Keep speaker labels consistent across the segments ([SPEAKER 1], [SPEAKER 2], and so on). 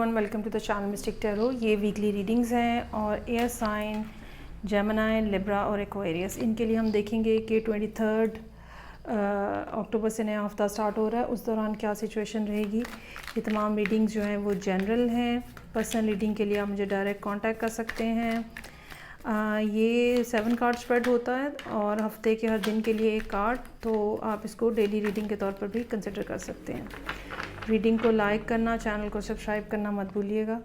[SPEAKER 1] Everyone, welcome to the channel mystic tarot. ये weekly readings हैं और एयर साइन, जेमिनी, लिब्रा और Aquarius, इनके लिए हम देखेंगे कि 23 अक्टूबर से नया हफ्ता स्टार्ट हो रहा है, उस दौरान क्या सिचुएशन रहेगी। ये तमाम रीडिंग्स जो हैं वो जनरल हैं। पर्सनल रीडिंग के लिए आप मुझे डायरेक्ट कांटेक्ट कर सकते हैं। ये 7 कार्ड स्प्रेड होता है और हफ्ते के हर दिन के लिए एक कार्ड, तो आप इसको डेली रीडिंग के तौर पर भी कंसिडर कर सकते हैं। रीडिंग को लाइक करना, चैनल को सब्सक्राइब करना मत भूलिएगा।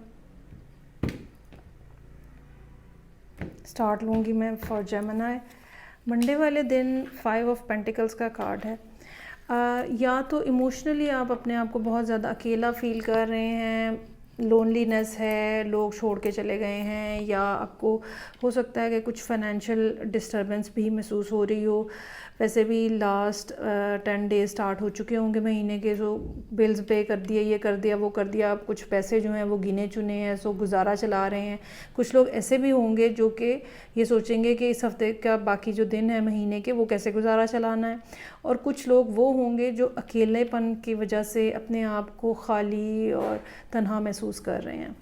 [SPEAKER 1] स्टार्ट लूँगी मैं फॉर जेमिनी। मंडे वाले दिन 5 ऑफ पेंटिकल्स का कार्ड है। या तो इमोशनली आप अपने आप को बहुत ज़्यादा अकेला फील कर रहे हैं, लोनलीनेस है, लोग छोड़ के चले गए हैं, या आपको हो सकता है कि कुछ फाइनेंशियल डिस्टर्बेंस भी महसूस हो रही हो। वैसे भी लास्ट 10 डेज स्टार्ट हो चुके होंगे महीने के, जो बिल्स पे कर दिए, ये कर दिया, वो कर दिया। आप कुछ पैसे जो हैं वो गिने चुने हैं, सो गुजारा चला रहे हैं। कुछ लोग ऐसे भी होंगे जो कि ये सोचेंगे कि इस हफ्ते का बाकी जो दिन है महीने के वो कैसे गुजारा चलाना है। और कुछ लोग वो होंगे जो अकेलेपन की वजह से अपने आप को खाली और तन्हा महसूस कर रहे हैं।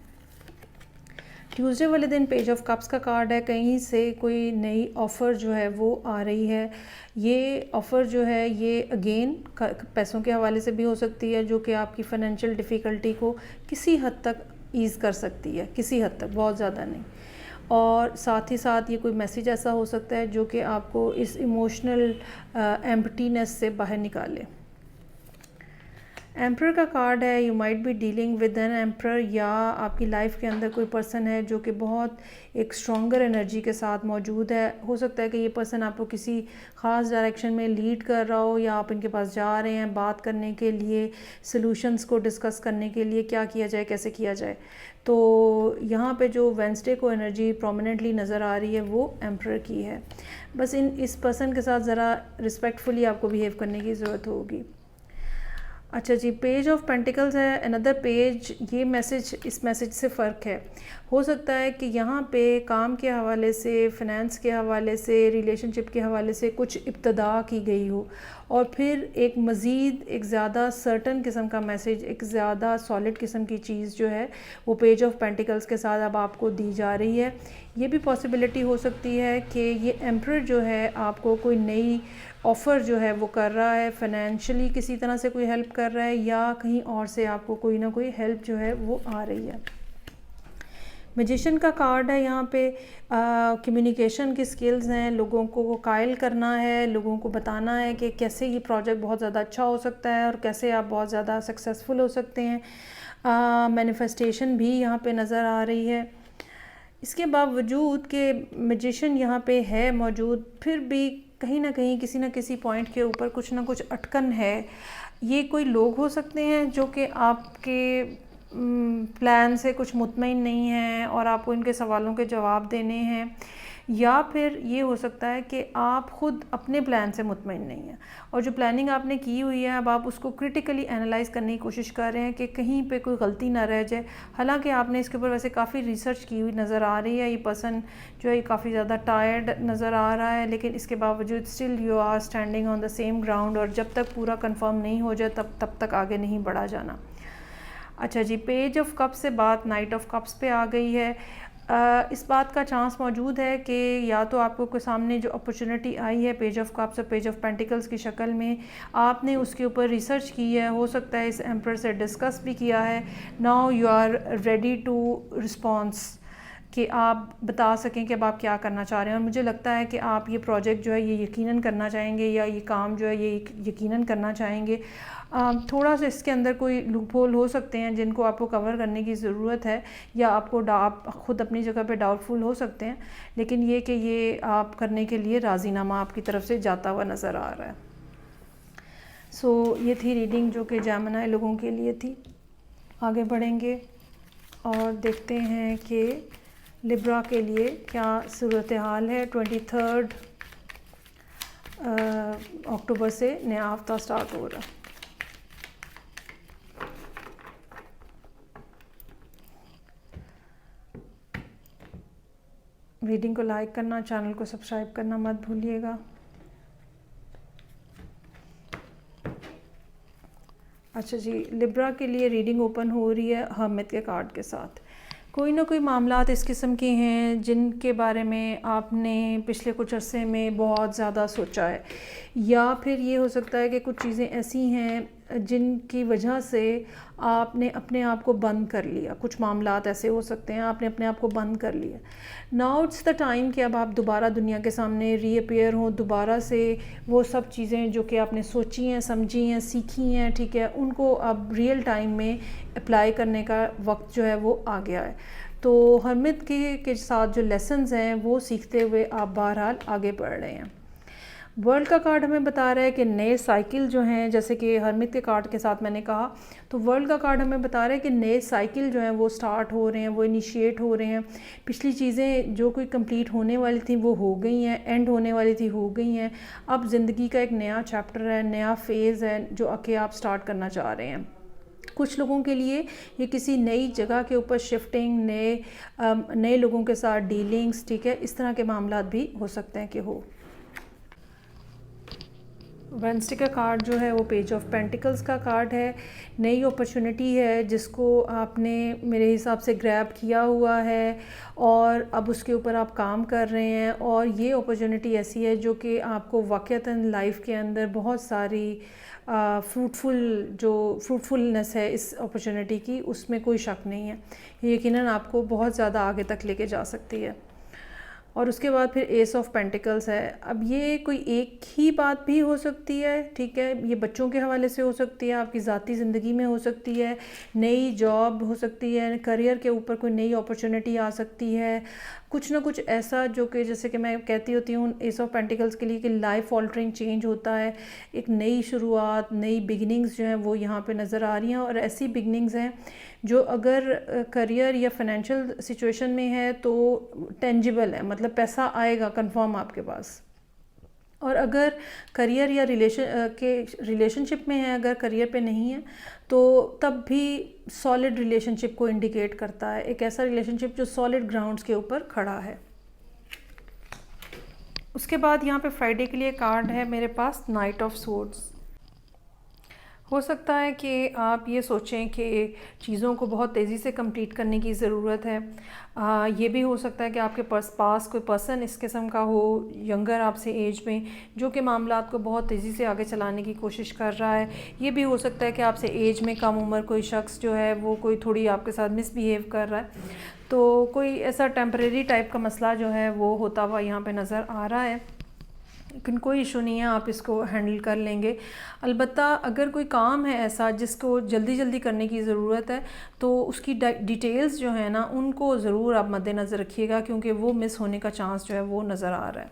[SPEAKER 1] ट्यूसडे वाले दिन पेज ऑफ कप्स का कार्ड है। कहीं से कोई नई ऑफ़र जो है वो आ रही है। ये ऑफ़र जो है ये अगेन पैसों के हवाले से भी हो सकती है, जो कि आपकी फ़ाइनेंशियल डिफ़िकल्टी को किसी हद तक ईज़ कर सकती है, किसी हद तक, बहुत ज़्यादा नहीं। और साथ ही साथ ये कोई मैसेज ऐसा हो सकता है जो कि आपको इस इमोशनल एम्प्टीनेस से बाहर निकाले। एम्परर का कार्ड है। You might be dealing with an emperor, या आपकी लाइफ के अंदर कोई पर्सन है जो कि बहुत एक स्ट्रॉन्गर एनर्जी के साथ मौजूद है। हो सकता है कि ये पर्सन आपको किसी ख़ास डायरेक्शन में लीड कर रहा हो, या आप इनके पास जा रहे हैं बात करने के लिए, सॉल्यूशंस को डिस्कस करने के लिए, क्या किया जाए, कैसे किया जाए। तो यहाँ पे जो वेडनेसडे को एनर्जी प्रोमिनेंटली नज़र आ रही है वो एम्परर की है। बस इस पर्सन के साथ ज़रा रिस्पेक्टफुली आपको बिहेव करने की ज़रूरत होगी। अच्छा जी, पेज ऑफ पेंटिकल्स है, अनदर पेज। ये मैसेज, इस मैसेज से फ़र्क है। हो सकता है कि यहाँ पे काम के हवाले से, फ़िनेंस के हवाले से, रिलेशनशिप के हवाले से कुछ इब्तदा की गई हो, और फिर एक मज़ीद एक ज़्यादा सर्टन किस्म का मैसेज, एक ज़्यादा सॉलिड किस्म की चीज़ जो है वो पेज ऑफ पेंटिकल्स के साथ अब आपको दी जा रही है। ये भी पॉसिबिलिटी हो सकती है कि ये एम्परर जो है आपको कोई नई ऑफ़र जो है वो कर रहा है, फाइनेंशियली किसी तरह से कोई हेल्प कर रहा है, या कहीं और से आपको कोई ना कोई हेल्प जो है वो आ रही है। मैजिशियन का कार्ड है। यहाँ पे कम्युनिकेशन की स्किल्स हैं, लोगों को कायल करना है, लोगों को बताना है कि कैसे ये प्रोजेक्ट बहुत ज़्यादा अच्छा हो सकता है और कैसे आप बहुत ज़्यादा सक्सेसफुल हो सकते हैं। मैनिफेस्टेशन भी यहाँ पे नज़र आ रही है। इसके बावजूद कि मैजिशियन यहाँ पे है मौजूद, फिर भी कहीं ना कहीं किसी न किसी पॉइंट के ऊपर कुछ ना कुछ अटकन है। ये कोई लोग हो सकते हैं जो कि आपके प्लान से कुछ मुतमईन नहीं हैं और आपको इनके सवालों के जवाब देने हैं, या फिर ये हो सकता है कि आप ख़ुद अपने प्लान से मुतमईन नहीं हैं, और जो प्लानिंग आपने की हुई है अब आप उसको क्रिटिकली एनालाइज करने की कोशिश कर रहे हैं कि कहीं पे कोई गलती ना रह जाए। हालांकि आपने इसके ऊपर वैसे काफ़ी रिसर्च की हुई नज़र आ रही है। ये पर्सन जो है काफ़ी ज़्यादा टायर्ड नज़र आ रहा है, लेकिन इसके बावजूद still you are standing on the same ground, और जब तक पूरा कन्फर्म नहीं हो जाए तब तक आगे नहीं बढ़ा जाना। अच्छा जी, पेज ऑफ कप्स से बात नाइट ऑफ कप्स पे आ गई है। इस बात का चांस मौजूद है कि या तो आपको के सामने जो अपॉर्चुनिटी आई है पेज ऑफ कप्स और पेज ऑफ पेंटिकल्स की शक्ल में, आपने उसके ऊपर रिसर्च की है, हो सकता है इस एम्परर से डिस्कस भी किया है। Now you are ready to response, कि आप बता सकें कि अब आप क्या करना चाह रहे हैं। और मुझे लगता है कि आप ये प्रोजेक्ट जो है ये यकीनन करना चाहेंगे, या ये काम जो है ये यकीनन करना चाहेंगे। थोड़ा सा इसके अंदर कोई लूप होल हो सकते हैं जिनको आपको कवर करने की ज़रूरत है, या आप ख़ुद अपनी जगह पे डाउटफुल हो सकते हैं, लेकिन ये कि ये आप करने के लिए राज़ीनामा आपकी तरफ से जाता हुआ नज़र आ रहा है। सो ये थी रीडिंग जो कि जेमिनी लोगों के लिए थी। आगे बढ़ेंगे और देखते हैं कि लिब्रा के लिए क्या सूरत हाल है। 23 अक्टूबर से नया हफ्ता स्टार्ट हो रहा है। रीडिंग को लाइक करना, चैनल को सब्सक्राइब करना मत भूलिएगा। अच्छा जी, लिब्रा के लिए रीडिंग ओपन हो रही है हर्मिट के कार्ड के साथ। कोई ना कोई मामलात इस किस्म के हैं जिनके बारे में आपने पिछले कुछ अरसे में बहुत ज़्यादा सोचा है, या फिर ये हो सकता है कि कुछ चीज़ें ऐसी हैं जिनकी वजह से आपने अपने आप को बंद कर लिया। कुछ मामलात ऐसे हो सकते हैं आपने अपने आप को बंद कर लिया। नाउ इट्स द टाइम कि अब आप दोबारा दुनिया के सामने रीअपीयर हों, दोबारा से वो सब चीज़ें जो कि आपने सोची हैं, समझी हैं, सीखी हैं, ठीक है, उनको अब रियल टाइम में अप्लाई करने का वक्त जो है वो आ गया है। तो हर्मिट के साथ जो लेसन्स हैं वो सीखते हुए आप बहरहाल आगे बढ़ रहे हैं। वर्ल्ड का कार्ड हमें बता रहा है कि नए साइकिल जो हैं, जैसे कि हर्मिट के कार्ड के साथ मैंने कहा, तो वर्ल्ड का कार्ड हमें बता रहा है कि नए साइकिल जो हैं वो स्टार्ट हो रहे हैं, वो इनिशिएट हो रहे हैं। पिछली चीज़ें जो कोई कंप्लीट होने वाली थी वो हो गई हैं, एंड होने वाली थी हो गई हैं। अब ज़िंदगी का एक नया चैप्टर है, नया फेज़ है जो आके आप स्टार्ट करना चाह रहे हैं। कुछ लोगों के लिए ये किसी नई जगह के ऊपर शिफ्टिंग, नए लोगों के साथ डीलिंग्स, ठीक है, इस तरह के मामलात भी हो सकते हैं कि हो। वेडनेसडे का कार्ड जो है वो पेज ऑफ पेंटिकल्स का कार्ड है। नई अपॉर्चुनिटी है जिसको आपने मेरे हिसाब से ग्रैब किया हुआ है और अब उसके ऊपर आप काम कर रहे हैं, और ये अपॉर्चुनिटी ऐसी है जो कि आपको वाक़ईतन लाइफ के अंदर बहुत सारी फ्रूटफुलनेस है इस अपॉर्चुनिटी की, उसमें कोई शक नहीं है। ये यकीनन आपको बहुत ज़्यादा आगे तक लेके जा सकती है। और उसके बाद फिर एस ऑफ पेंटिकल्स है। अब ये कोई एक ही बात भी हो सकती है, ठीक है, ये बच्चों के हवाले से हो सकती है, आपकी ज़ाती ज़िंदगी में हो सकती है, नई जॉब हो सकती है, करियर के ऊपर कोई नई अपॉर्चुनिटी आ सकती है, कुछ ना कुछ ऐसा जो कि जैसे कि मैं कहती होती हूँ एस ऑफ पेंटिकल्स के लिए कि लाइफ ऑल्टरिंग चेंज होता है, एक नई शुरुआत, नई बिगिनिंग्स जो हैं वो यहाँ पे नज़र आ रही हैं। और ऐसी बिगिनिंग्स हैं जो अगर करियर या फाइनेंशियल सिचुएशन में है तो टेंजिबल है, मतलब पैसा आएगा कंफर्म आपके पास। और अगर करियर या रिलेशनशिप में है, अगर करियर पे नहीं है तो तब भी सॉलिड रिलेशनशिप को इंडिकेट करता है, एक ऐसा रिलेशनशिप जो सॉलिड ग्राउंड्स के ऊपर खड़ा है। उसके बाद यहाँ पे फ्राइडे के लिए कार्ड है मेरे पास नाइट ऑफ सोर्ड्स। हो सकता है कि आप ये सोचें कि चीज़ों को बहुत तेज़ी से कंप्लीट करने की ज़रूरत है। ये भी हो सकता है कि आपके पास कोई पर्सन इस किस्म का हो, यंगर आपसे एज में, जो कि मामलात को बहुत तेज़ी से आगे चलाने की कोशिश कर रहा है। ये भी हो सकता है कि आपसे एज में कम उम्र कोई शख्स जो है वो कोई थोड़ी आपके साथ मिसबिहेव कर रहा है। तो कोई ऐसा टेम्परेरी टाइप का मसला जो है वो होता हुआ यहाँ पे नज़र आ रहा है, लेकिन कोई इशू नहीं है, आप इसको हैंडल कर लेंगे। अलबत्ता अगर कोई काम है ऐसा जिसको जल्दी जल्दी करने की ज़रूरत है तो उसकी डिटेल्स जो है ना उनको ज़रूर आप मद्देनज़र रखिएगा, क्योंकि वो मिस होने का चांस जो है वो नज़र आ रहा है।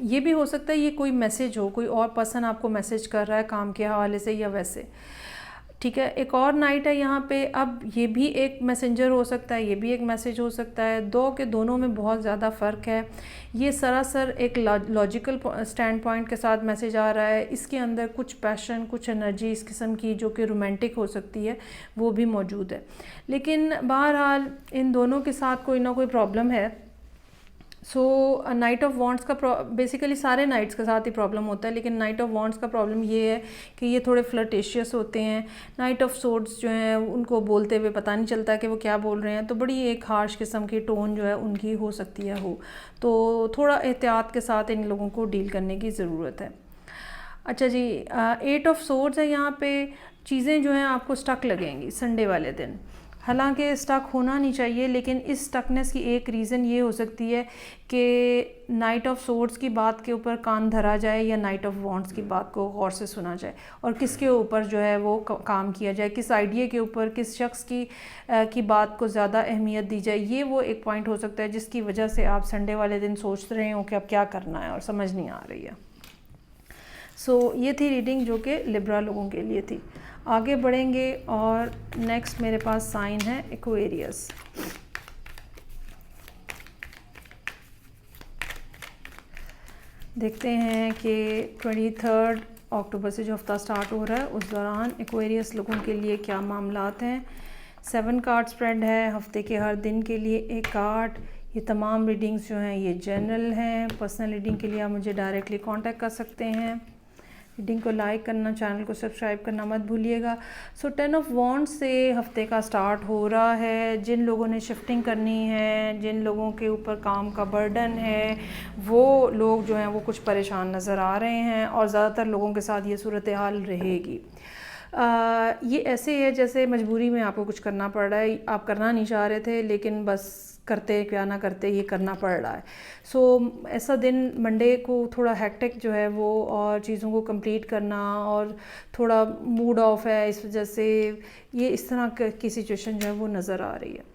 [SPEAKER 1] ये भी हो सकता है ये कोई मैसेज हो, कोई और पर्सन आपको मैसेज कर रहा है काम के हवाले से या वैसे, ठीक है। एक और नाइट है यहाँ पे, अब ये भी एक मैसेंजर हो सकता है, ये भी एक मैसेज हो सकता है, दो के दोनों में बहुत ज़्यादा फ़र्क है। ये सरासर एक लॉजिकल स्टैंड पॉइंट के साथ मैसेज आ रहा है, इसके अंदर कुछ पैशन, कुछ एनर्जी इस किस्म की जो कि रोमांटिक हो सकती है वो भी मौजूद है। लेकिन बहरहाल इन दोनों के साथ कोई ना कोई प्रॉब्लम है। सो नाइट ऑफ वॉन्ट्स का बेसिकली सारे नाइट्स के साथ ही प्रॉब्लम होता है, लेकिन नाइट ऑफ वॉन्ट्स का प्रॉब्लम ये है कि ये थोड़े फ्लर्टेशियस होते हैं। नाइट ऑफ सोर्ड्स जो हैं उनको बोलते हुए पता नहीं चलता कि वो क्या बोल रहे हैं, तो बड़ी एक हार्श किस्म की टोन जो है उनकी हो सकती है हो, तो थोड़ा एहतियात के साथ इन लोगों को डील करने की ज़रूरत है। अच्छा जी, 8 ऑफ सोर्ड्स है यहाँ पे। चीज़ें जो हैं आपको स्टक लगेंगी संडे वाले दिन, हालांकि स्टक होना नहीं चाहिए, लेकिन इस स्टकनेस की एक रीज़न ये हो सकती है कि नाइट ऑफ सोर्ड्स की बात के ऊपर कान धरा जाए या नाइट ऑफ वॉन्ट्स की बात को गौर से सुना जाए, और किसके ऊपर जो है वो काम किया जाए, किस आइडिया के ऊपर, किस शख्स की बात को ज़्यादा अहमियत दी जाए। ये वो एक पॉइंट हो सकता है जिसकी वजह से आप संडे वाले दिन सोच रहे हो कि अब क्या करना है और समझ नहीं आ रही है। सो ये थी रीडिंग जो कि लिब्रा लोगों के लिए थी। आगे बढ़ेंगे और नेक्स्ट मेरे पास साइन है एक्वेरियस। देखते हैं कि 23 अक्टूबर से जो हफ्ता स्टार्ट हो रहा है उस दौरान एक्वेरियस लोगों के लिए क्या मामलात हैं। 7 कार्ड स्प्रेड है, हफ्ते के हर दिन के लिए एक कार्ड। ये तमाम रीडिंग्स जो हैं ये जनरल हैं। पर्सनल रीडिंग के लिए आप मुझे डायरेक्टली कांटेक्ट कर सकते हैं। रीडिंग को लाइक करना, चैनल को सब्सक्राइब करना मत भूलिएगा। सो 10 ऑफ वॉन्ड्स से हफ्ते का स्टार्ट हो रहा है। जिन लोगों ने शिफ्टिंग करनी है, जिन लोगों के ऊपर काम का बर्डन है, वो लोग जो हैं वो कुछ परेशान नज़र आ रहे हैं और ज़्यादातर लोगों के साथ ये सूरत हाल रहेगी। ये ऐसे है जैसे मजबूरी में आपको कुछ करना पड़ रहा है, आप करना नहीं चाह रहे थे लेकिन बस करते क्या ना करते ये करना पड़ रहा है। सो ऐसा दिन मंडे को थोड़ा हेक्टिक जो है वो और चीज़ों को कंप्लीट करना और थोड़ा मूड ऑफ है, इस वजह से ये इस तरह की सिचुएशन जो है वो नज़र आ रही है।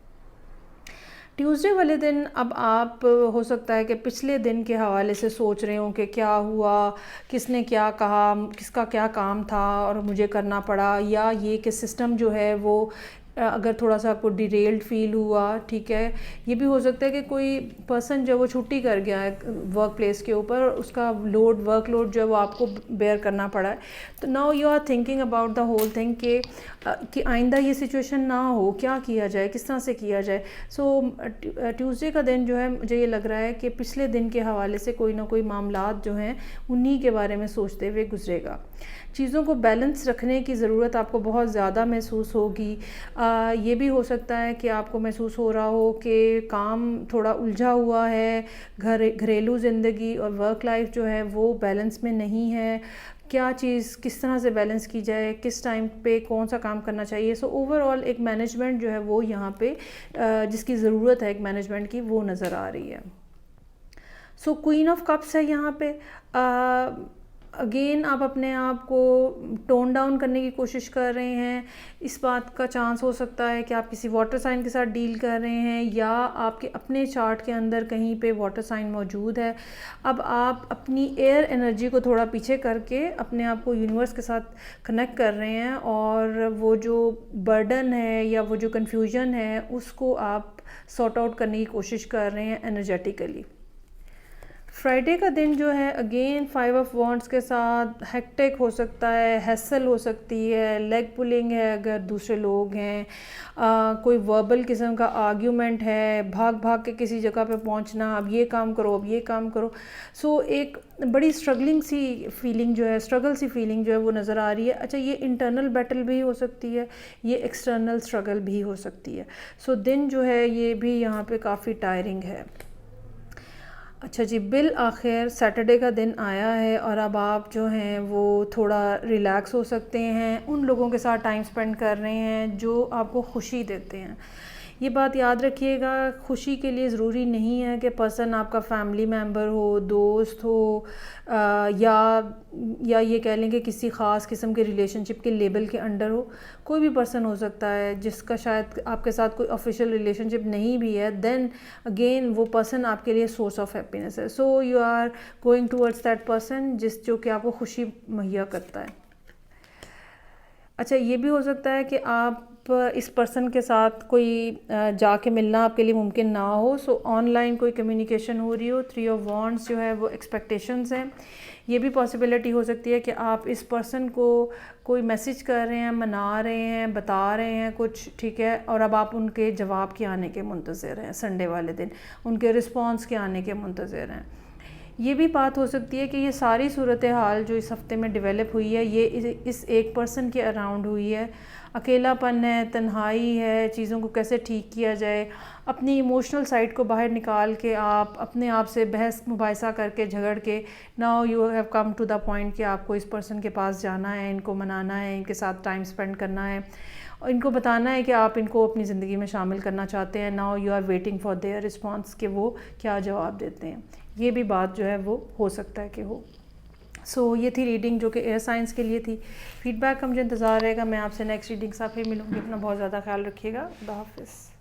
[SPEAKER 1] ट्यूसडे वाले दिन अब आप हो सकता है कि पिछले दिन के हवाले से सोच रहे हो कि क्या हुआ, किसने क्या कहा, किसका क्या काम था और मुझे करना पड़ा, या ये कि सिस्टम जो है वो अगर थोड़ा सा आपको डिरेल्ड फील हुआ, ठीक है। ये भी हो सकता है कि कोई पर्सन जो वो छुट्टी कर गया है वर्क प्लेस के ऊपर, उसका वर्कलोड जो है वो आपको बेयर करना पड़ा है। तो now you are thinking about the whole thing कि आइंदा ये सिचुएशन ना हो, क्या किया जाए, किस तरह से किया जाए। सो ट्यूसडे का दिन जो है मुझे ये लग रहा है कि पिछले दिन के हवाले से कोई ना कोई मामलात जो हैं उन्हीं के बारे में सोचते हुए गुजरेगा। चीज़ों को बैलेंस रखने की ज़रूरत आपको बहुत ज़्यादा महसूस होगी। ये भी हो सकता है कि आपको महसूस हो रहा हो कि काम थोड़ा उलझा हुआ है, घरेलू ज़िंदगी और वर्क लाइफ जो है वो बैलेंस में नहीं है। क्या चीज़ किस तरह से बैलेंस की जाए, किस टाइम पे कौन सा काम करना चाहिए। सो ओवरऑल एक मैनेजमेंट जो है वो यहाँ पे जिसकी ज़रूरत है एक मैनेजमेंट की, वो नज़र आ रही है। सो क्वीन ऑफ कप्स है यहाँ पे। अगेन आप अपने आप को टोन डाउन करने की कोशिश कर रहे हैं। इस बात का चांस हो सकता है कि आप किसी वाटर साइन के साथ डील कर रहे हैं या आपके अपने चार्ट के अंदर कहीं पे वाटर साइन मौजूद है। अब आप अपनी एयर एनर्जी को थोड़ा पीछे करके अपने आप को यूनिवर्स के साथ कनेक्ट कर रहे हैं और वो जो बर्डन है या वो जो कन्फ्यूजन है उसको आप सॉर्ट आउट करने की कोशिश कर रहे हैं एनर्जेटिकली। फ्राइडे का दिन जो है अगेन 5 ऑफ वॉन्ड्स के साथ हेक्टिक हो सकता है, हैसल हो सकती है, लेग पुलिंग है अगर दूसरे लोग हैं, कोई वर्बल किस्म का आर्ग्यूमेंट है, भाग भाग के किसी जगह पे पहुंचना, अब ये काम करो, अब ये काम करो। सो एक बड़ी स्ट्रगल सी फीलिंग जो है वो नज़र आ रही है। अच्छा, ये इंटरनल बैटल भी हो सकती है, ये एक्सटर्नल स्ट्रगल भी हो सकती है। सो दिन जो है ये भी यहाँ पे काफ़ी टायरिंग है। अच्छा जी, बिल आखिर सैटरडे का दिन आया है और अब आप जो हैं वो थोड़ा रिलैक्स हो सकते हैं, उन लोगों के साथ टाइम स्पेंड कर रहे हैं जो आपको खुशी देते हैं। ये बात याद रखिएगा, खुशी के लिए ज़रूरी नहीं है कि पर्सन आपका फैमिली मेम्बर हो, दोस्त हो, या ये कह लें कि किसी ख़ास किस्म के रिलेशनशिप के लेबल के अंडर हो। कोई भी पर्सन हो सकता है जिसका शायद आपके साथ कोई ऑफिशियल रिलेशनशिप नहीं भी है, देन अगेन वो पर्सन आपके लिए सोर्स ऑफ हैप्पीनेस है। So you are going towards that person जो कि आपको खुशी मुहैया करता है। अच्छा, ये भी हो सकता है कि आप इस पर्सन के साथ कोई जाके मिलना आपके लिए मुमकिन ना हो। सो ऑनलाइन कोई कम्युनिकेशन हो रही हो। 3 ऑफ वॉन्ड्स जो है वो एक्सपेक्टेशंस हैं। ये भी पॉसिबिलिटी हो सकती है कि आप इस पर्सन को कोई मैसेज कर रहे हैं, मना रहे हैं, बता रहे हैं कुछ, ठीक है, और अब आप उनके जवाब के आने के मुंतज़िर हैं। संडे वाले दिन उनके रिस्पॉन्स के आने के मुंतज़िर हैं। ये भी बात हो सकती है कि ये सारी सूरत हाल जो इस हफ्ते में डेवलप हुई है ये इस एक पर्सन के अराउंड हुई है। अकेलापन है, तन्हाई है, चीज़ों को कैसे ठीक किया जाए, अपनी इमोशनल साइड को बाहर निकाल के आप अपने आप से बहस मुबाहिसा करके झगड़ के now you have come to the point कि आपको इस पर्सन के पास जाना है, इनको मनाना है, इनके साथ टाइम स्पेंड करना है और इनको बताना है कि आप इनको अपनी ज़िंदगी में शामिल करना चाहते हैं। Now you are waiting for their response कि वो क्या जवाब देते हैं। ये भी बात जो है वो हो सकता है कि हो। सो ये थी रीडिंग जो कि एयर साइंस के लिए थी। फीडबैक का मुझे इंतज़ार रहेगा। मैं आपसे नेक्स्ट रीडिंग के साथ फिर मिलूँगी। अपना बहुत ज़्यादा ख्याल रखिएगा। खुदा हाफिज़।